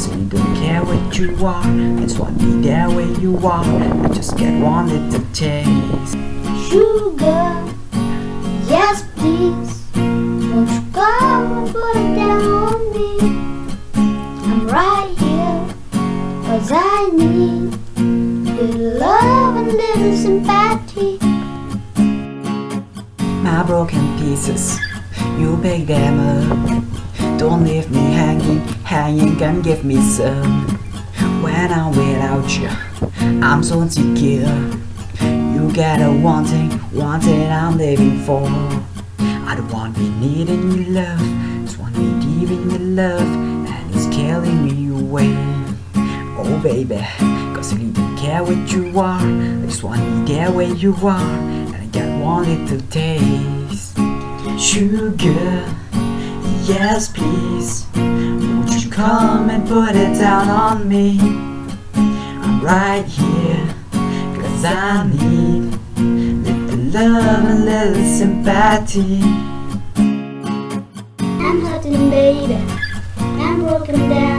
Cause I don't care what you are, I just wanna be there where you are. I just get one little taste. Sugar, yes please, won't you come and put it down on me? I'm right here, cause I need little love and little sympathy. My broken pieces, you pick them up. Don't leave me hanging, come give me some. When I'm without you, I'm so insecure. You got a wanting I'm living for. I don't want to be needing your love, just want to be deep in your love, and it's killing me away. Oh baby, cause I really don't care what you are, I just want to be there where you are, and I got one little taste. Sugar, yes please, won't you come and put it down on me? I'm right here, cause I need little love and little sympathy. I'm hurting baby, I'm broken down.